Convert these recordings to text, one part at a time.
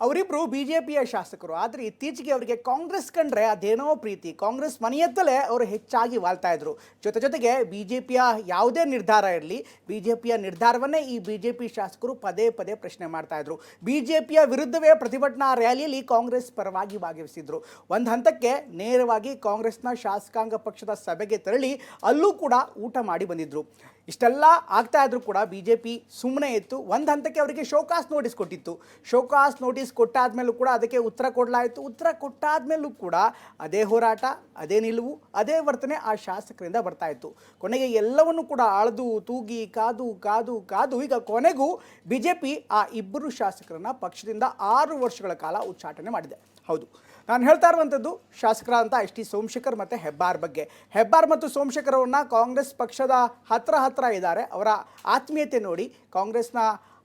ಅವರಿಬ್ಬರು ಬಿಜೆಪಿಯ ಶಾಸಕರು. ಆದರೆ ಇತ್ತೀಚೆಗೆ ಅವರಿಗೆ ಕಾಂಗ್ರೆಸ್ ಕಂಡ್ರೆ ಅದೇನೋ ಪ್ರೀತಿ. ಕಾಂಗ್ರೆಸ್ ಮನೆಯತ್ತಲೇ ಅವರು ಹೆಚ್ಚಾಗಿ ವಾಲ್ತಾ ಇದ್ರು. ಜೊತೆಗೆ ಬಿಜೆಪಿಯ ಯಾವುದೇ ನಿರ್ಧಾರ ಇರಲಿ, ಬಿಜೆಪಿಯ ನಿರ್ಧಾರವನ್ನೇ ಈ ಬಿಜೆಪಿ ಶಾಸಕರು ಪದೇ ಪದೇ ಪ್ರಶ್ನೆ ಮಾಡ್ತಾ ಇದ್ರು. ಬಿಜೆಪಿಯ ವಿರುದ್ಧವೇ ಪ್ರತಿಭಟನಾ ರ್ಯಾಲಿಯಲ್ಲಿ ಕಾಂಗ್ರೆಸ್ ಪರವಾಗಿ ಭಾಗವಹಿಸಿದ್ರು. ಒಂದು ಹಂತಕ್ಕೆ ನೇರವಾಗಿ ಕಾಂಗ್ರೆಸ್ನ ಶಾಸಕಾಂಗ ಪಕ್ಷದ ಸಭೆಗೆ ತೆರಳಿ ಅಲ್ಲೂ ಕೂಡ ಊಟ ಮಾಡಿ ಬಂದಿದ್ರು. ಇಷ್ಟೆಲ್ಲ ಆಗ್ತಾ ಇದ್ರು ಕೂಡ ಬಿಜೆಪಿ ಸುಮ್ಮನೆ ಇತ್ತು. ಒಂದು ಹಂತಕ್ಕೆ ಅವರಿಗೆ ಶೋಕಾಸ್ ನೋಟಿಸ್ ಕೊಟ್ಟಿತ್ತು. ಶೋಕಾಸ್ ನೋಟಿಸ್ ಕೊಟ್ಟಾದ್ಮೇಲೂ ಕೂಡ ಅದಕ್ಕೆ ಉತ್ತರ ಕೊಡಲಾಯಿತು. ಉತ್ತರ ಕೊಟ್ಟಾದ್ಮೇಲೂ ಕೂಡ ಅದೇ ಹೋರಾಟ, ಅದೇ ನಿಲುವು, ಅದೇ ವರ್ತನೆ ಆ ಶಾಸಕರಿಂದ ಬರ್ತಾ ಇತ್ತು. ಕೊನೆಗೆ ಎಲ್ಲವನ್ನು ಕೂಡ ಅಳೆದು ತೂಗಿ ಕಾದು ಕಾದು ಕಾದು ಈಗ ಕೊನೆಗೂ ಬಿಜೆಪಿ ಆ ಇಬ್ಬರು ಶಾಸಕರನ್ನ ಪಕ್ಷದಿಂದ 6 ವರ್ಷಗಳ ಕಾಲ ಉಚ್ಚಾಟನೆ ಮಾಡಿದೆ. ಹೌದು, ನಾನು ಹೇಳ್ತಾ ಇರುವಂಥದ್ದು ಶಾಸಕರಾದಂಥ ಎಸ್ ಟಿ ಸೋಮಶೇಖರ್ ಮತ್ತು ಹೆಬ್ಬಾರ್ ಬಗ್ಗೆ. ಹೆಬ್ಬಾರ್ ಮತ್ತು ಸೋಮಶೇಖರ್ ಅವ್ರನ್ನ ಕಾಂಗ್ರೆಸ್ ಪಕ್ಷದ ಹತ್ರ ಇದ್ದಾರೆ. ಅವರ ಆತ್ಮೀಯತೆ ನೋಡಿ, ಕಾಂಗ್ರೆಸ್ನ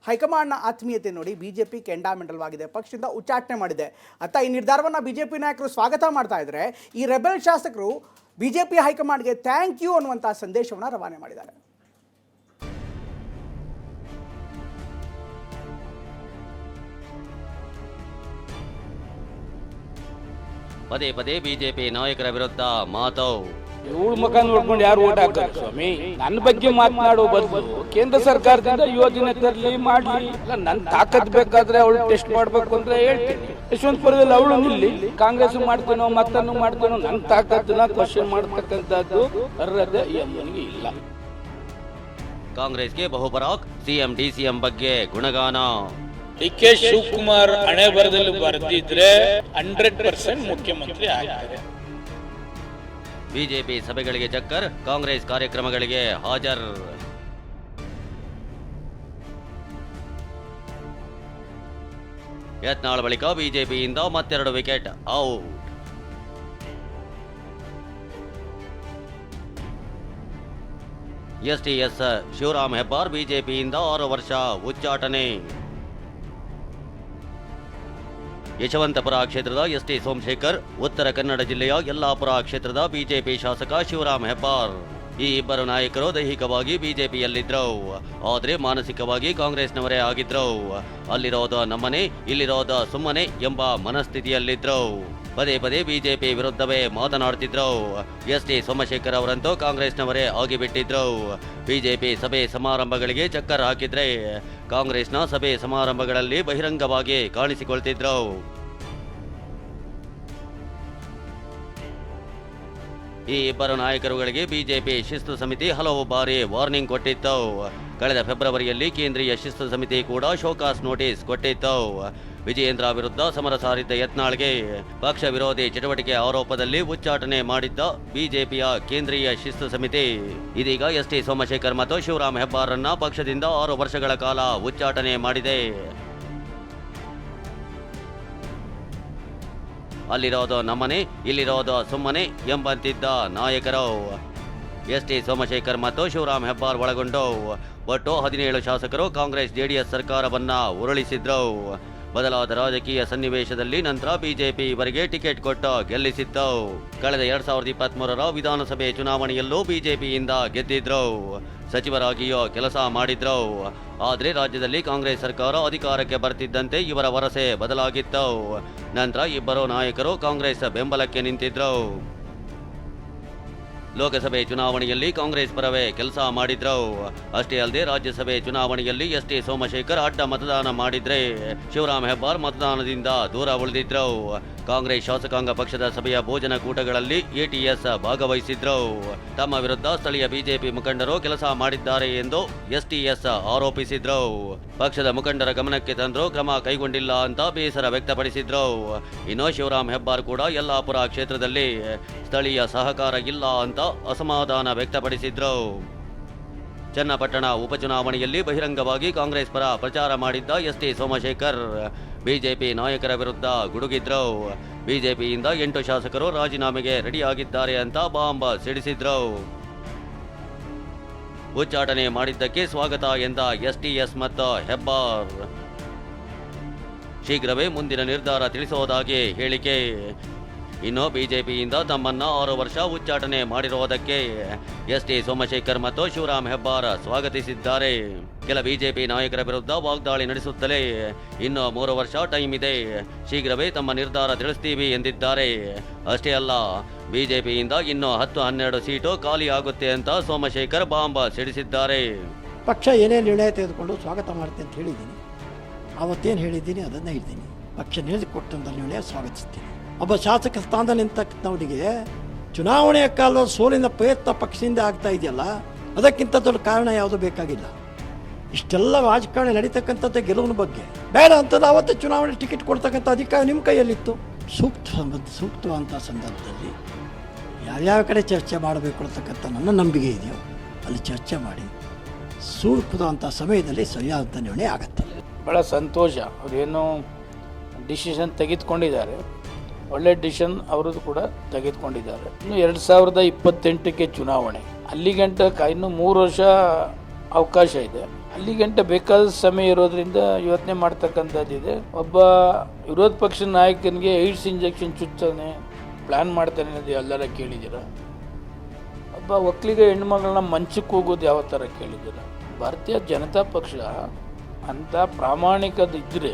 ಹೈಕಮಾಂಡ್ನ ಆತ್ಮೀಯತೆ ನೋಡಿ ಬಿಜೆಪಿ ಕೆಂಡಾಮೆಂಡಲವಾಗಿದೆ, ಪಕ್ಷದಿಂದ ಉಚ್ಚಾಟನೆ ಮಾಡಿದೆ ಅಂತ ಈ ನಿರ್ಧಾರವನ್ನು ಬಿಜೆಪಿ ನಾಯಕರು ಸ್ವಾಗತ ಮಾಡ್ತಾ ಇದ್ದಾರೆ. ಈ ರೆಬೆಲ್ ಶಾಸಕರು ಬಿಜೆಪಿ ಹೈಕಮಾಂಡ್ಗೆ ಥ್ಯಾಂಕ್ ಯು ಅನ್ನುವಂಥ ಸಂದೇಶವನ್ನು ರವಾನೆ ಮಾಡಿದ್ದಾರೆ. ಪದೇ ಪದೇ ಬಿಜೆಪಿ ನಾಯಕರ ವಿರುದ್ಧ ಮಾತು. ಇವಳ ಮುಖ ನೋಡ್ಕೊಂಡು ಯಾರು ಓಟ್ ಹಾಕ್ತಾರೆ ಸ್ವಾಮಿ? ನನ್ನ ಬಗ್ಗೆ ಮಾತನಾಡೋ ಬದಲು ಕೇಂದ್ರ ಸರ್ಕಾರದಿಂದ ಯೋಜನೆ ತರಲಿ ಮಾಡ್ಲಿ. ನನ್ನ ತಾಕತ್ ಬೇಕಾದ್ರೆ ಅವಳು ಟೆಸ್ಟ್ ಮಾಡ್ಬೇಕು ಅಂದ್ರೆ ಹೇಳ್ತೀನಿ. ಯಶವಂತಪುರದಲ್ಲಿ ಅವಳು ನಿಲ್ಲಿ, ಕಾಂಗ್ರೆಸ್ ಮಾಡ್ತೇನೋ ಮತ್ತನ್ನು ಮಾಡ್ತೇನೋ, ನನ್ನ ತಾಕತ್ತನ್ನ ಕ್ವಶನ್ ಮಾಡ್ತಕ್ಕಂಥದ್ದು ಅರ್ಹತೆ ನನಗೆ ಇಲ್ಲ. ಕಾಂಗ್ರೆಸ್ಗೆ ಬಹುಪರಾಕ್, ಸಿಎಂ ಡಿಸಿಎಂ ಬಗ್ಗೆ ಗುಣಗಾನ. ಡಿ.ಕೆ. ಶಿವಕುಮಾರ್ ಹಣೆ ಬರದಲ್ಲಿ ಬರೆದಿದ್ರೆ 100% ಮುಖ್ಯಮಂತ್ರಿ ಆಗ್ತಾರೆ. ಬಿಜೆಪಿ ಸಭೆಗಳಿಗೆ ಚಕ್ಕರ್, ಕಾಂಗ್ರೆಸ್ ಕಾರ್ಯಕ್ರಮಗಳಿಗೆ ಹಾಜರ್. ಯತ್ನಾಳ್ ಬಳಿಕ ಬಿಜೆಪಿಯಿಂದ ಮತ್ತೆರಡು wicket out. STS Shivaram Hebbar ಬಿಜೆಪಿಯಿಂದ 6 ವರ್ಷ ಉಚ್ಚಾಟನೆ. ಯಶವಂತಪುರ ಕ್ಷೇತ್ರದ ಎಸ್ ಟಿ ಸೋಮಶೇಖರ್, ಉತ್ತರ ಕನ್ನಡ ಜಿಲ್ಲೆಯ ಯಲ್ಲಾಪುರ ಕ್ಷೇತ್ರದ ಬಿಜೆಪಿ ಶಾಸಕ ಶಿವರಾಮ್ ಹೆಬ್ಬಾರ್. ಈ ಇಬ್ಬರು ನಾಯಕರು ದೈಹಿಕವಾಗಿ ಬಿಜೆಪಿಯಲ್ಲಿದ್ರು, ಆದರೆ ಮಾನಸಿಕವಾಗಿ ಕಾಂಗ್ರೆಸ್ನವರೇ ಆಗಿದ್ರು. ಅಲ್ಲಿರೋದು ನಮ್ಮನೆ, ಇಲ್ಲಿರೋದು ಸುಮ್ಮನೆ ಎಂಬ ಮನಸ್ಥಿತಿಯಲ್ಲಿದ್ರು. ಪದೇ ಪದೇ ಬಿಜೆಪಿ ವಿರುದ್ಧವೇ ಮಾತನಾಡ್ತಿದ್ರು. ಎಸ್ ಟಿ ಸೋಮಶೇಖರ್ ಅವರಂತೂ ಕಾಂಗ್ರೆಸ್ನವರೇ ಆಗಿಬಿಟ್ಟಿದ್ರು. ಬಿಜೆಪಿ ಸಭೆ ಸಮಾರಂಭಗಳಿಗೆ ಚಕ್ಕರ್ ಹಾಕಿದ್ರೆ ಕಾಂಗ್ರೆಸ್ನ ಸಭೆ ಸಮಾರಂಭಗಳಲ್ಲಿ ಬಹಿರಂಗವಾಗಿ ಕಾಣಿಸಿಕೊಳ್ತಿದ್ರು. ಈ ಇಬ್ಬರು ನಾಯಕರುಗಳಿಗೆ ಬಿಜೆಪಿ ಶಿಸ್ತು ಸಮಿತಿ ಹಲವು ಬಾರಿ ವಾರ್ನಿಂಗ್ ಕೊಟ್ಟಿತ್ತು. ಕಳೆದ ಫೆಬ್ರವರಿಯಲ್ಲಿ ಕೇಂದ್ರೀಯ ಶಿಸ್ತು ಸಮಿತಿ ಕೂಡ ಶೋಕಾಸ್ ನೋಟಿಸ್ ಕೊಟ್ಟಿತ್ತು. ವಿಜಯೇಂದ್ರ ವಿರುದ್ಧ ಸಮರ ಸಾರಿದ್ದ ಯತ್ನಾಳ್ಗೆ ಪಕ್ಷ ವಿರೋಧಿ ಚಟುವಟಿಕೆ ಆರೋಪದಲ್ಲಿ ಉಚ್ಚಾಟನೆ ಮಾಡಿದ್ದ ಬಿಜೆಪಿಯ ಕೇಂದ್ರೀಯ ಶಿಸ್ತು ಸಮಿತಿ ಇದೀಗ ಎಸ್ ಟಿ ಸೋಮಶೇಖರ್ ಮತ್ತು ಶಿವರಾಮ್ ಹೆಬ್ಬಾರ್ರನ್ನ ಪಕ್ಷದಿಂದ 6 ವರ್ಷಗಳ ಕಾಲ ಉಚ್ಚಾಟನೆ ಮಾಡಿದೆ. ಅಲ್ಲಿರೋದು ನಮ್ಮನೆ, ಇಲ್ಲಿರೋದು ಸುಮ್ಮನೆ ಎಂಬಂತಿದ್ದ ನಾಯಕರು ಎಸ್ ಟಿ ಸೋಮಶೇಖರ್ ಮತ್ತು ಶಿವರಾಮ್ ಹೆಬ್ಬಾರ್ ಒಳಗೊಂಡು ಒಟ್ಟು 17 ಶಾಸಕರು ಕಾಂಗ್ರೆಸ್ ಜೆಡಿಎಸ್ ಸರ್ಕಾರವನ್ನ ಉರುಳಿಸಿದ್ರು. ಬದಲಾದ ರಾಜಕೀಯ ಸನ್ನಿವೇಶದಲ್ಲಿ ನಂತರ ಬಿಜೆಪಿ ಇವರಿಗೆ ಟಿಕೆಟ್ ಕೊಟ್ಟು ಗೆಲ್ಲಿಸಿತ್ತು. ಕಳೆದ 2023ರ ವಿಧಾನಸಭೆ ಚುನಾವಣೆಯಲ್ಲೂ ಬಿಜೆಪಿಯಿಂದ ಗೆದ್ದಿದ್ರು, ಸಚಿವರಾಗಿಯೂ ಕೆಲಸ ಮಾಡಿದ್ರು. ಆದರೆ ರಾಜ್ಯದಲ್ಲಿ ಕಾಂಗ್ರೆಸ್ ಸರ್ಕಾರ ಅಧಿಕಾರಕ್ಕೆ ಬರ್ತಿದ್ದಂತೆ ಇವರ ವರಸೆ ಬದಲಾಗಿತ್ತು. ನಂತರ ಇಬ್ಬರು ನಾಯಕರು ಕಾಂಗ್ರೆಸ್ ಬೆಂಬಲಕ್ಕೆ ನಿಂತಿದ್ರು. ಲೋಕಸಭೆ ಚುನಾವಣೆಯಲ್ಲಿ ಕಾಂಗ್ರೆಸ್ ಪರವೇ ಕೆಲಸ ಮಾಡಿದ್ರು. ಅಷ್ಟೇ ಅಲ್ಲದೆ ರಾಜ್ಯಸಭೆ ಚುನಾವಣೆಯಲ್ಲಿ ಎಸ್ ಟಿ ಸೋಮಶೇಖರ್ ಅಡ್ಡ ಮತದಾನ ಮಾಡಿದ್ರೆ ಶಿವರಾಮ್ ಹೆಬ್ಬಾರ್ ಮತದಾನದಿಂದ ದೂರ ಉಳಿದಿದ್ರು. ಕಾಂಗ್ರೆಸ್ ಶಾಸಕಾಂಗ ಪಕ್ಷದ ಸಭೆಯ ಭೋಜನ ಕೂಟಗಳಲ್ಲಿ ಎಟಿಎಸ್ ಭಾಗವಹಿಸಿದ್ರು. ತಮ್ಮ ವಿರುದ್ಧ ಸ್ಥಳೀಯ ಬಿಜೆಪಿ ಮುಖಂಡರು ಕೆಲಸ ಮಾಡಿದ್ದಾರೆ ಎಂದು ಎಸ್ಟಿಎಸ್ ಆರೋಪಿಸಿದ್ರು. ಪಕ್ಷದ ಮುಖಂಡರ ಗಮನಕ್ಕೆ ತಂದರೂ ಕ್ರಮ ಕೈಗೊಂಡಿಲ್ಲ ಅಂತ ಬೇಸರ ವ್ಯಕ್ತಪಡಿಸಿದ್ರು. ಇನ್ನು ಶಿವರಾಮ್ ಹೆಬ್ಬಾರ್ ಕೂಡ ಯಲ್ಲಾಪುರ ಕ್ಷೇತ್ರದಲ್ಲಿ ಸ್ಥಳೀಯ ಸಹಕಾರ ಇಲ್ಲ ಅಂತ ಅಸಮಾಧಾನ ವ್ಯಕ್ತಪಡಿಸಿದ್ರು. ಚನ್ನಪಟ್ಟಣ ಉಪಚುನಾವಣೆಯಲ್ಲಿ ಬಹಿರಂಗವಾಗಿ ಕಾಂಗ್ರೆಸ್ ಪರ ಪ್ರಚಾರ ಮಾಡಿದ್ದ ಎಸ್ ಟಿ ಸೋಮಶೇಖರ್ ಬಿಜೆಪಿ ನಾಯಕರ ವಿರುದ್ಧ ಗುಡುಗಿದ್ರು. ಬಿಜೆಪಿಯಿಂದ 8 ಶಾಸಕರು ರಾಜೀನಾಮೆಗೆ ರೆಡಿಯಾಗಿದ್ದಾರೆ ಅಂತ ಬಾಂಬ್ ಸಿಡಿಸಿದ್ರು. ಉಚ್ಚಾಟನೆ ಮಾಡಿದ್ದಕ್ಕೆ ಸ್ವಾಗತ ಎಂದ ಎಸ್ಟಿಎಸ್ ಮತ್ತು ಹೆಬ್ಬಾರ್. ಶೀಘ್ರವೇ ಮುಂದಿನ ನಿರ್ಧಾರ ತಿಳಿಸೋದಾಗಿ ಹೇಳಿಕೆ. ಇನ್ನು ಬಿಜೆಪಿಯಿಂದ ತಮ್ಮನ್ನ 6 ವರ್ಷ ಉಚ್ಚಾಟನೆ ಮಾಡಿರುವುದಕ್ಕೆ ಎಸ್ಟಿ ಸೋಮಶೇಖರ್ ಮತ್ತು ಶಿವರಾಮ್ ಹೆಬ್ಬಾರ್ ಸ್ವಾಗತಿಸಿದ್ದಾರೆ. ಕೆಲ ಬಿಜೆಪಿ ನಾಯಕರ ವಿರುದ್ಧ ವಾಗ್ದಾಳಿ ನಡೆಸುತ್ತಲೇ ಇನ್ನು 3 ವರ್ಷ ಟೈಮ್ ಇದೆ, ಶೀಘ್ರವೇ ತಮ್ಮ ನಿರ್ಧಾರ ತಿಳಿಸ್ತೀವಿ ಎಂದಿದ್ದಾರೆ. ಅಷ್ಟೇ ಅಲ್ಲ, ಬಿಜೆಪಿಯಿಂದ ಇನ್ನು 10-12 ಸೀಟು ಖಾಲಿ ಆಗುತ್ತೆ ಅಂತ ಸೋಮಶೇಖರ್ ಬಾಂಬ್ ಸಿಡಿಸಿದ್ದಾರೆ. ಪಕ್ಷ ಏನೇ ನಿರ್ಣಯ ತೆಗೆದುಕೊಂಡು ಸ್ವಾಗತ ಮಾಡ್ತೀನಿ ಅಂತ ಹೇಳಿದ್ದೀನಿ. ಅವತ್ತೇನು ಹೇಳಿದ್ದೀನಿ ಅದನ್ನೇ ಹೇಳ್ತೀನಿ. ಪಕ್ಷ ಕೊಟ್ಟಂಥ ನಿರ್ಣಯ ಸ್ವಾಗತಿಸ್ತೀನಿ. ಒಬ್ಬ ಶಾಸಕ ಸ್ಥಾನದಲ್ಲಿ ನಿಂತಕ್ಕಂಥವನಿಗೆ ಚುನಾವಣೆಯ ಕಾಲದ ಸೋಲಿನ ಪ್ರಯತ್ನ ಪಕ್ಷದಿಂದ ಆಗ್ತಾ ಇದೆಯಲ್ಲ, ಅದಕ್ಕಿಂತ ದೊಡ್ಡ ಕಾರಣ ಯಾವುದೂ ಬೇಕಾಗಿಲ್ಲ. ಇಷ್ಟೆಲ್ಲ ರಾಜಕಾರಣ ನಡೀತಕ್ಕಂಥದ್ದು ಗೆಲುವಿನ ಬಗ್ಗೆ ಬೇಡ ಅಂತಂದು ಅವತ್ತು ಚುನಾವಣೆ ಟಿಕೆಟ್ ಕೊಡ್ತಕ್ಕಂಥ ಅಧಿಕಾರ ನಿಮ್ಮ ಕೈಯಲ್ಲಿತ್ತು. ಸೂಕ್ತವಂಥ ಸಂದರ್ಭದಲ್ಲಿ ಯಾವ್ಯಾವ ಕಡೆ ಚರ್ಚೆ ಮಾಡಬೇಕು ಅಂತಕ್ಕಂಥ ನನ್ನ ನಂಬಿಕೆ ಇದೆಯೋ ಅಲ್ಲಿ ಚರ್ಚೆ ಮಾಡಿ ಸೂಕ್ತವಂಥ ಸಮಯದಲ್ಲಿ ಸರಿಯಾದಂಥ ನಿರ್ಣಯ ಆಗುತ್ತೆ. ಭಾಳ ಸಂತೋಷ, ಅವರೇನು ಡಿಸಿಷನ್ ತೆಗೆದುಕೊಂಡಿದ್ದಾರೆ, ಒಳ್ಳೆ ಡಿಸಿಷನ್ ಅವರದ್ದು ಕೂಡ ತೆಗೆದುಕೊಂಡಿದ್ದಾರೆ. ಇನ್ನು 2028ಕ್ಕೆ ಚುನಾವಣೆ, ಅಲ್ಲಿಗಂಟ ಇನ್ನು 3 ವರ್ಷ ಅವಕಾಶ ಇದೆ. ಅಲ್ಲಿಗಂಟ ಬೇಕಾದ ಸಮಯ ಇರೋದ್ರಿಂದ ಯೋಚನೆ ಮಾಡ್ತಕ್ಕಂಥದ್ದಿದೆ. ಒಬ್ಬ ವಿರೋಧ ಪಕ್ಷದ ನಾಯಕನಿಗೆ ಏಡ್ಸ್ ಇಂಜೆಕ್ಷನ್ ಚುಚ್ಚಾನೆ ಪ್ಲ್ಯಾನ್ ಮಾಡ್ತಾನೆ ಅನ್ನೋದು ಎಲ್ಲರ ಕೇಳಿದ್ದೀರ. ಒಬ್ಬ ಒಕ್ಕಲಿಗ ಹೆಣ್ಮಗಳನ್ನ ಮಂಚಕ್ಕೆ ಹೋಗೋದು ಯಾವ ಥರ ಕೇಳಿದ್ದೀರ. ಭಾರತೀಯ ಜನತಾ ಪಕ್ಷ ಅಂತ ಪ್ರಾಮಾಣಿಕದಿದ್ದರೆ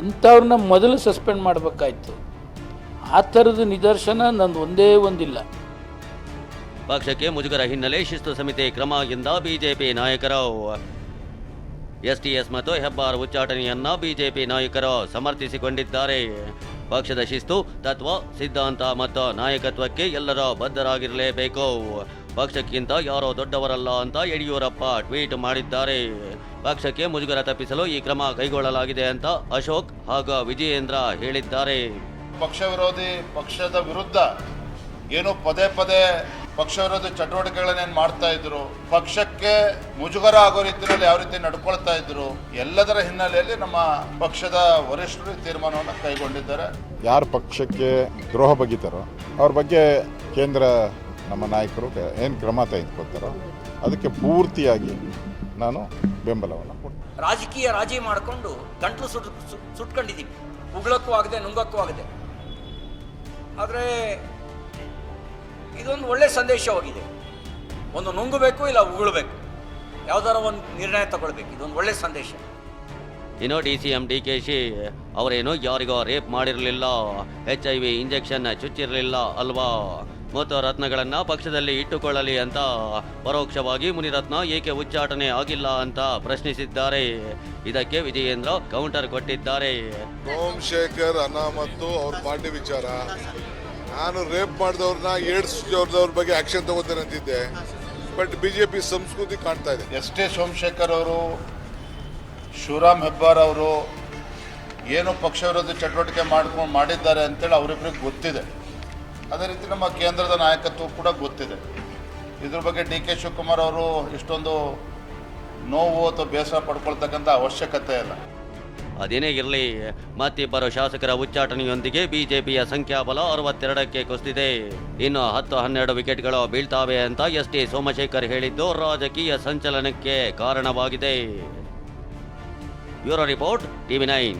ಇಂಥವ್ರನ್ನ ಮೊದಲು ಸಸ್ಪೆಂಡ್ ಮಾಡಬೇಕಾಯ್ತು. ಆ ಥರದ ನಿದರ್ಶನ ನಂದು ಒಂದಿಲ್ಲ. ಪಕ್ಷಕ್ಕೆ ಮುಜುಗರ ಹಿನ್ನೆಲೆ ಶಿಸ್ತು ಸಮಿತಿ ಕ್ರಮ ಎಂದ ಬಿಜೆಪಿ ನಾಯಕರು. ಎಸ್ಟಿಎಸ್ ಮತ್ತು ಹೆಬ್ಬಾರ್ ಉಚ್ಚಾಟನೆಯನ್ನ ಬಿಜೆಪಿ ನಾಯಕರು ಸಮರ್ಥಿಸಿಕೊಂಡಿದ್ದಾರೆ. ಪಕ್ಷದ ಶಿಸ್ತು, ತತ್ವ, ಸಿದ್ಧಾಂತ ಮತ್ತು ನಾಯಕತ್ವಕ್ಕೆ ಎಲ್ಲರೂ ಬದ್ಧರಾಗಿರಲೇಬೇಕು. ಪಕ್ಷಕ್ಕಿಂತ ಯಾರೋ ದೊಡ್ಡವರಲ್ಲ ಅಂತ ಯಡಿಯೂರಪ್ಪ ಟ್ವೀಟ್ ಮಾಡಿದ್ದಾರೆ. ಪಕ್ಷಕ್ಕೆ ಮುಜುಗರ ತಪ್ಪಿಸಲು ಈ ಕ್ರಮ ಕೈಗೊಳ್ಳಲಾಗಿದೆ ಅಂತ ಅಶೋಕ್ ಹಾಗೂ ವಿಜಯೇಂದ್ರ ಹೇಳಿದ್ದಾರೆ. ಪಕ್ಷ ವಿರೋಧಿ ಪಕ್ಷದ ವಿರುದ್ಧ ಏನು ಪದೇ ಪಕ್ಷ ವಿರೋಧಿ ಚಟುವಟಿಕೆಗಳನ್ನೇನು ಮಾಡ್ತಾ ಇದ್ರು, ಪಕ್ಷಕ್ಕೆ ಮುಜುಗರ ಆಗೋ ರೀತಿಯಲ್ಲಿ ಯಾವ ರೀತಿ ನಡ್ಕೊಳ್ತಾ ಇದ್ರು, ಎಲ್ಲದರ ಹಿನ್ನೆಲೆಯಲ್ಲಿ ನಮ್ಮ ಪಕ್ಷದ ವರಿಷ್ಠರು ತೀರ್ಮಾನವನ್ನು ಕೈಗೊಂಡಿದ್ದಾರೆ. ಯಾರು ಪಕ್ಷಕ್ಕೆ ದ್ರೋಹ ಬಗೆತಾರೋ ಅವ್ರ ಬಗ್ಗೆ ಕೇಂದ್ರ ನಮ್ಮ ನಾಯಕರು ಏನು ಕ್ರಮ ತೆಗೆದುಕೊಳ್ತಾರೋ ಅದಕ್ಕೆ ಪೂರ್ತಿಯಾಗಿ ನಾನು ಬೆಂಬಲವನ್ನು ಕೊಡ್ತೀನಿ. ರಾಜಕೀಯ ರಾಜಿ ಮಾಡಿಕೊಂಡು ಗಂಟಲು ಸುಟ್ಕೊಂಡಿದ್ದೀವಿ, ಉಗ್ಳಕ್ಕೂ ಆಗದೆ ನುಂಗಕ್ಕೂ ಆಗದೆ. ಆದರೆ ಇದೊಂದು ಒಳ್ಳೆ ಸಂದೇಶವಾಗಿದೆ. ಒಂದು ನುಂಗಬೇಕು ಇಲ್ಲ ಉಗುಳಬೇಕು, ಯಾವ್ದಾರ ಒಂದು ನಿರ್ಣಯ ತಗೊಳ್ಬೇಕು. ಇದೊಂದು ಒಳ್ಳೆ ಸಂದೇಶ. ಇನ್ನು DCM DKC ಅವರೇನು ಯಾರಿಗೋ ರೇಪ್ ಮಾಡಿರಲಿಲ್ಲ, HIV ಇಂಜೆಕ್ಷನ್ ಚುಚ್ಚಿರಲಿಲ್ಲ ಅಲ್ವಾ, ಮತ್ತು ರತ್ನಗಳನ್ನ ಪಕ್ಷದಲ್ಲಿ ಇಟ್ಟುಕೊಳ್ಳಲಿ ಅಂತ ಪರೋಕ್ಷವಾಗಿ ಮುನಿರತ್ನ ಏಕೆ ಉಚ್ಚಾಟನೆ ಆಗಿಲ್ಲ ಅಂತ ಪ್ರಶ್ನಿಸಿದ್ದಾರೆ. ಇದಕ್ಕೆ ವಿಜಯೇಂದ್ರ ಕೌಂಟರ್ ಕೊಟ್ಟಿದ್ದಾರೆ. ಸೋಮಶೇಖರ್ ಅನಾಮತ್ತು ಅವ್ರ ಪಾರ್ಟಿ ವಿಚಾರ. ನಾನು ರೇಪ್ ಮಾಡಿದವ್ರನ್ನ ಏಡ್ಸ್ ಅವ್ರ ಬಗ್ಗೆ ಆಕ್ಷನ್ ತಗೋತೇನೆ ಅಂತಿದ್ದೆ. ಬಟ್ ಬಿಜೆಪಿ ಸಂಸ್ಕೃತಿ ಕಾಣ್ತಾ ಇದೆ. ಎಸ್ಟಿ ಸೋಮಶೇಖರ್ ಅವರು, ಶಿವರಾಮ್ ಹೆಬ್ಬಾರ್ ಅವರು ಏನು ಪಕ್ಷ ವಿರೋಧಿ ಚಟುವಟಿಕೆ ಮಾಡಿದ್ದಾರೆ ಅಂತೇಳಿ ಅವರಿಬ್ಬರಿಗೆ ಗೊತ್ತಿದೆ. ಅದೇ ರೀತಿ ನಮ್ಮ ಕೇಂದ್ರದ ನಾಯಕತ್ವ ಕೂಡ ಗೊತ್ತಿದೆ. ಇದ್ರ ಬಗ್ಗೆ DK ಶಿವಕುಮಾರ್ ಅವರು ಇಷ್ಟೊಂದು ನೋವು ಅಥವಾ ಬೇಸರ ಪಡ್ಕೊಳ್ತಕ್ಕಂಥ ಅವಶ್ಯಕತೆ ಇಲ್ಲ. ಅದೇನೇ ಇರಲಿ, ಮತ್ತಿಬ್ಬರು ಶಾಸಕರ ಉಚ್ಚಾಟನೆಯೊಂದಿಗೆ ಬಿಜೆಪಿಯ ಸಂಖ್ಯಾಬಲ 62ಕ್ಕೆ ಕುಸಿದಿದೆ. ಇನ್ನು 10-12 ವಿಕೆಟ್ಗಳು ಬೀಳ್ತಾವೆ ಅಂತ ಎಸ್ಟಿ ಸೋಮಶೇಖರ್ ಹೇಳಿದ್ದು ರಾಜಕೀಯ ಸಂಚಲನಕ್ಕೆ ಕಾರಣವಾಗಿದೆ. Bureau report, TV9.